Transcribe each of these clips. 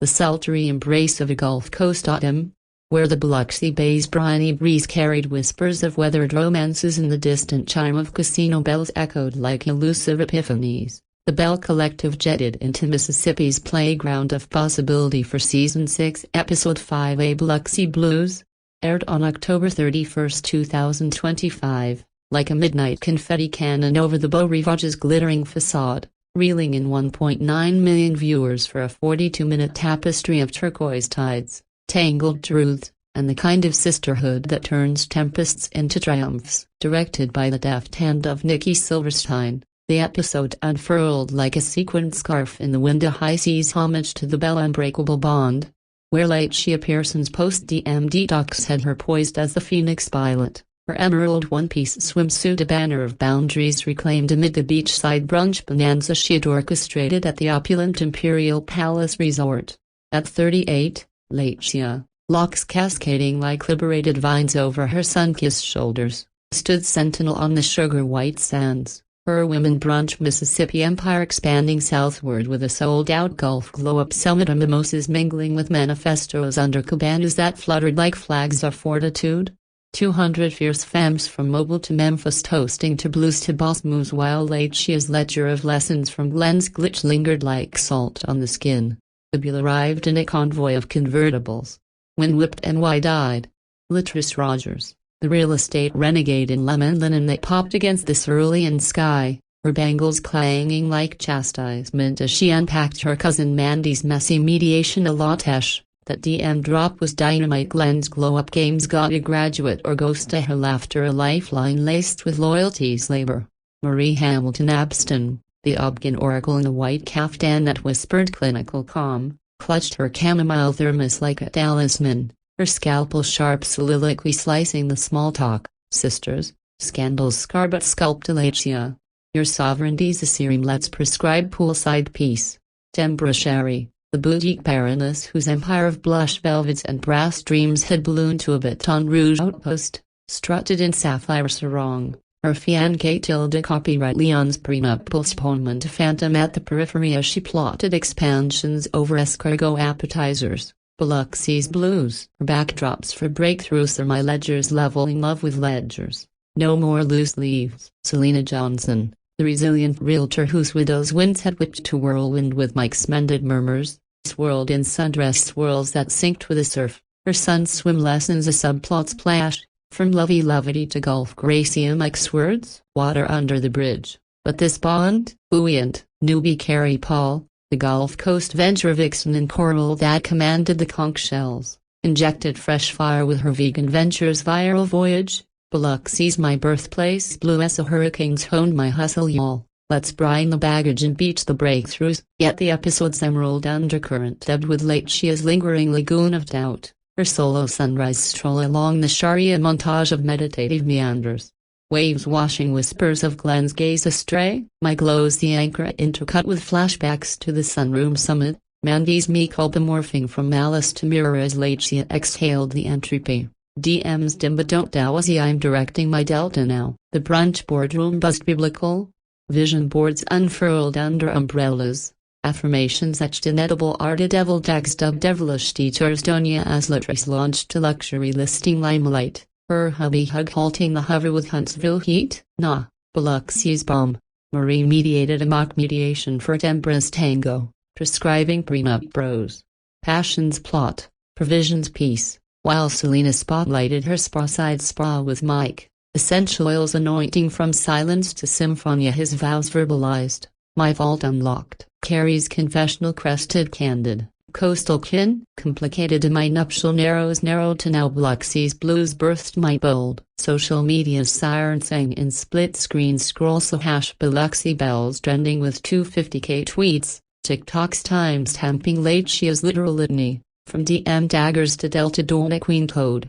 the sultry embrace of a Gulf Coast autumn, where the Biloxi Bay's briny breeze carried whispers of weathered romances and the distant chime of casino bells echoed like elusive epiphanies. The Belle collective jetted into Mississippi's playground of possibility for Season 6, Episode 5A Biloxi Blues, aired on October 31, 2025, like a midnight confetti cannon over the Beau Rivage's glittering facade, reeling in 1.9 million viewers for a 42-minute tapestry of turquoise tides, tangled truths, and the kind of sisterhood that turns tempests into triumphs. Directed by the deft hand of Nikki Silverstein, the episode unfurled like a sequined scarf in the wind, a high seas homage to the Belle unbreakable bond, where Lateshia Pearson's post-DM detox had her poised as the Phoenix pilot, her emerald one-piece swimsuit a banner of boundaries reclaimed amid the beachside brunch bonanza she had orchestrated at the opulent Imperial Palace Resort. At 38, Lateshia, locks cascading like liberated vines over her sun-kissed shoulders, stood sentinel on the sugar-white sands, her women brunch Mississippi empire expanding southward with a sold-out Gulf glow-up summit of mimosas mingling with manifestos under cabanas that fluttered like flags of fortitude. 200 fierce femmes from Mobile to Memphis toasting to blues to boss moves while Lateshia's ledger of lessons from Glen's glitch lingered like salt on the skin. The Belle arrived in a convoy of convertibles. Wind-whipped and wide-eyed. Latrice Rogers, the real estate renegade in lemon linen that popped against the cerulean sky, her bangles clanging like chastisement as she unpacked her cousin Mandy's messy mediation. A Lateshia, that DM drop was dynamite. Glen's glow-up games got a graduate or ghost to her laughter, a lifeline laced with loyalties labor. Marie Hamilton-Abston, the Obgyn oracle in a white caftan that whispered clinical calm, clutched her chamomile thermos like a talisman, her scalpel sharp soliloquy slicing the small talk. Sisters, scandals scar but sculpt. Lateshia, your sovereignty's a serum, let's prescribe poolside peace. Tambra Sherry, the boutique baroness whose empire of blush velvets and brass dreams had ballooned to a Baton Rouge outpost, strutted in sapphire sarong, her fiancé Tilda copyright Leon's prenup postponement a phantom at the periphery as she plotted expansions over escargot appetizers. Biloxi's Blues, her backdrops for breakthroughs are my ledgers leveling love with ledgers. No more loose leaves. Selena Johnson, the resilient realtor whose widow's winds had whipped to whirlwind with Mike's mended murmurs, swirled in sundress swirls that synced with the surf, her son's swim lessons a subplot splash, from lovey-lovey to Gulf Gracie Mike's words, water under the bridge. But this bond, buoyant, newbie Carrie Paul, the Gulf Coast venture vixen and coral that commanded the conch shells, injected fresh fire with her vegan ventures viral voyage. Biloxi's my birthplace, blue as the hurricanes honed my hustle, y'all. Let's brine the baggage and beach the breakthroughs. Yet the episode's emerald undercurrent ebbed with Lateshia's lingering lagoon of doubt, her solo sunrise stroll along the Sharia montage of meditative meanders. Waves washing whispers of Glen's gaze astray. My glow's the anchor intercut with flashbacks to the sunroom summit. Mandy's meek morphing from malice to mirror as Lateshia exhaled the entropy. DM's dim but don't dowsy, I'm directing my delta now. The brunch boardroom buzzed biblical. Vision boards unfurled under umbrellas. Affirmations etched in edible art, a devil text of devilish teachers. Doña as Latrice launched a luxury listing limelight. Her hubby hug halting the hover with Huntsville heat. Nah, Biloxi's bomb. Marie mediated a mock mediation for Tambra's tango, prescribing prenup bros. Passion's plot, provision's peace, while Selena spotlighted her spa-side spa with Mike, essential oils anointing from silence to symphonia, his vows verbalized. My vault unlocked. Carrie's confessional crested candid. Coastal kin, complicated, and my nuptial narrows narrowed to now. Biloxi's Blues birthed my bold. Social media's siren sang in split-screen scrolls, so hash Biloxi bells trending with 250k tweets, TikTok's time-stamping Lateshia's literal litany, from DM daggers to Delta Donna Queen code.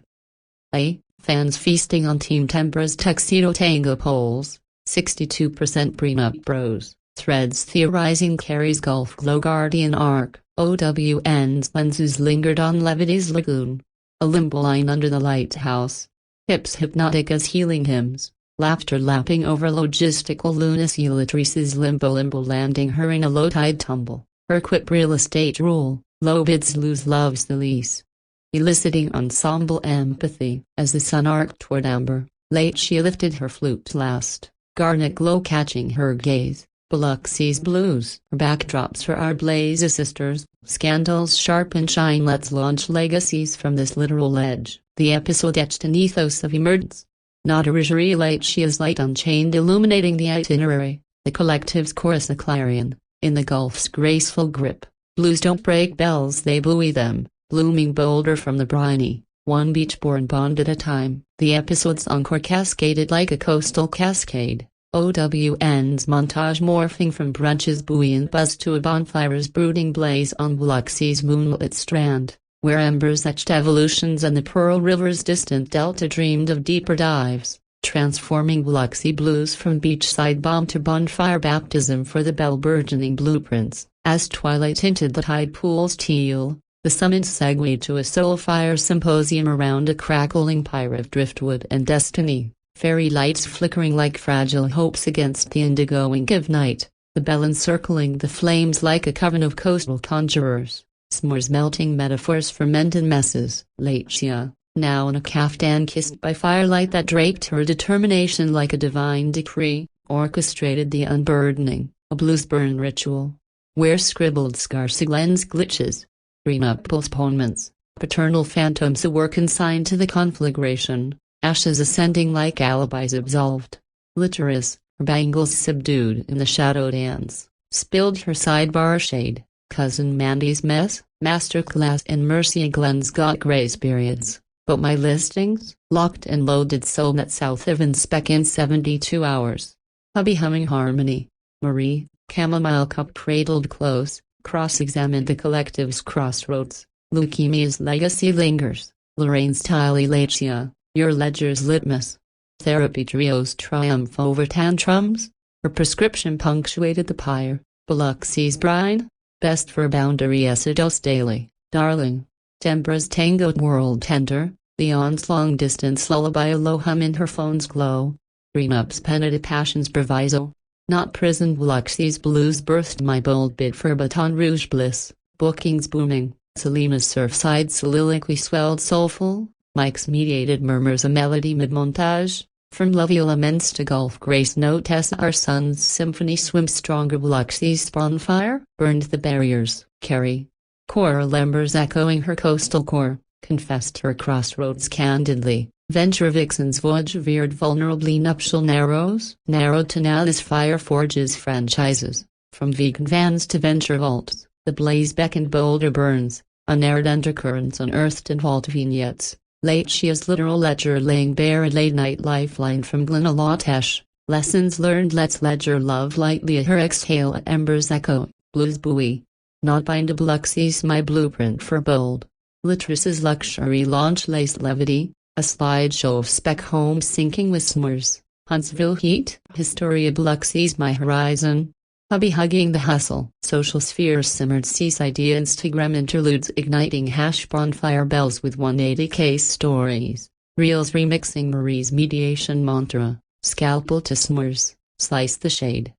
Fans feasting on Team Tambra's tuxedo tango polls, 62% prenup bros, threads theorizing Carrie's Gulf Glow Guardian arc. OWN's lenses lingered on Levity's lagoon. A limbo line under the lighthouse. Hips hypnotic as healing hymns. Laughter lapping over logistical lunacy. Latrice's limbo landing her in a low tide tumble. Her quip real estate rule. Lobid's Lose loves the lease. Eliciting ensemble empathy. As the sun arced toward amber, Lateshia lifted her flute last, garnet glow catching her gaze. Biloxi's Blues. Backdrops for our Blaze sisters, scandals sharp and shine. Let's launch legacies from this literal edge. The episode etched an ethos of emergence. Not derisory. Latechia's light unchained illuminating the itinerary, the collective's chorus a clarion, in the Gulf's graceful grip. Blues don't break bells, they buoy them, blooming bolder from the briny, one beach-born bond at a time. The episode's encore cascaded like a coastal cascade. OWN's montage morphing from brunch's buoyant buzz to a bonfire's brooding blaze on Biloxi's moonlit strand, where embers etched evolutions and the Pearl River's distant delta dreamed of deeper dives, transforming Biloxi Blues from beachside bomb to bonfire baptism for the Belle burgeoning blueprints. As twilight tinted the tide pool's teal, the summit segued to a soulfire symposium around a crackling pyre of driftwood and destiny. Fairy lights flickering like fragile hopes against the indigo ink of night, the Belle encircling the flames like a coven of coastal conjurers, s'mores melting metaphors for mended messes. Lateshia, now in a caftan kissed by firelight that draped her determination like a divine decree, orchestrated the unburdening, a blues burn ritual, where scribbled scarce Glen's glitches, prenup postponements, paternal phantoms were consigned to the conflagration. Ashes ascending like alibis absolved. Latrice, her bangles subdued in the shadow dance, spilled her sidebar shade. Cousin Mandy's mess, masterclass in mercy. Glen's got grace periods, but my listings, locked and loaded soulnet south of inspec in 72 hours. Hubby humming harmony. Marie, chamomile cup cradled close, cross-examined the collective's crossroads. Leukemia's legacy lingers. Lorraine's style. Lateshia, your ledger's litmus. Therapy trio's triumph over tantrums. Her prescription punctuated the pyre. Biloxi's brine, best for boundary dose daily. Darling. Tembra's tangoed world tender, Leon's long-distance lullaby. A low hum in her phone's glow. Prenup's penitent passion's proviso. Not prison. Biloxi's Blues birthed my bold bid for Baton Rouge bliss. Bookings booming. Selena's surfside soliloquy swelled soulful. Mike's mediated murmurs a melody mid-montage, from Lovey laments to Gulf grace notes. Our son's symphony swims stronger. Biloxi's bonfire burned the barriers. Carrie, choral embers echoing her coastal core, confessed her crossroads candidly. Venture vixen's voyage veered vulnerably. Nuptial narrowed to now as fire forges franchises, from vegan vans to venture vaults. The blaze beckoned bolder burns, unaired undercurrents unearthed in vault vignettes. Latechia's literal ledger laying bare a late-night lifeline from Glen. Lateshia, lessons learned. Let's ledger love lightly. Her exhale at embers echo, blues buoy. Not bind. Biloxi's my blueprint for bold. Latrice's luxury launch lace levity, a slideshow of spec homes sinking with s'mores. Huntsville heat, Historia. Biloxi's my horizon. Hubby hugging the hustle. Social spheres simmered. Seaside Instagram interludes igniting hash bonfire bells with 180 case stories. Reels remixing Marie's mediation mantra. Scalpel to s'mores, slice the shade.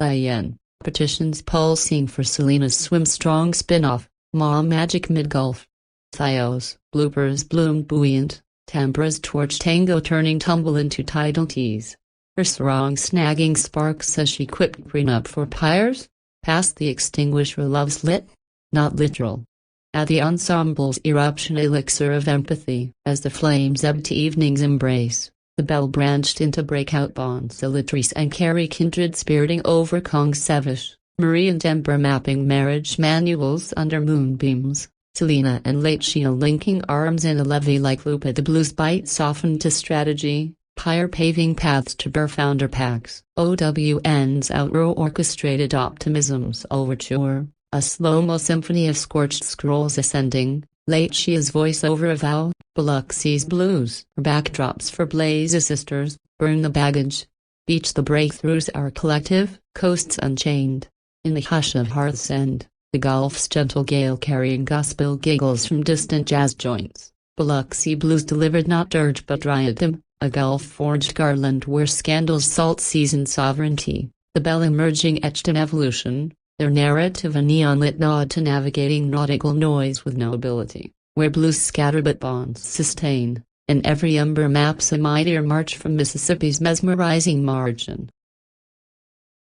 Diane, petitions pulsing for Selena's swim strong spin-off. Mom magic mid-gulf. Thios, bloopers bloomed buoyant. Tambra's torch tango turning tumble into tidal tease. Her sarong snagging sparks as she quipped prenup for pyres, past the extinguisher love's lit, not literal. At the ensemble's eruption elixir of empathy, as the flames ebbed to evening's embrace, the Belle branched into breakout bonds. Latrice and Carrie kindred spiriting over Kong Sevish, Marie and Tambra mapping marriage manuals under moonbeams, Selena and Lateshia linking arms in a levee like Lupa. The blues bite softened to strategy. Pyre paving paths to Burr founder packs. OWN's outrow orchestrated optimism's overture, a slow-mo symphony of scorched scrolls ascending. Latechia's voiceover avow, Biloxi's Blues. Backdrops for Blaze sisters, burn the baggage. Beach the breakthroughs. Our collective, coasts unchained. In the hush of Hearth's End, the Gulf's gentle gale carrying gospel giggles from distant jazz joints. Biloxi Blues delivered not dirge but diadem. A Gulf-forged garland where scandal's salt-seasoned sovereignty, the Belle emerging etched in evolution, their narrative a neon-lit nod to navigating nautical noise with nobility, where blues scatter but bonds sustain, and every umber maps a mightier march from Mississippi's mesmerizing margin.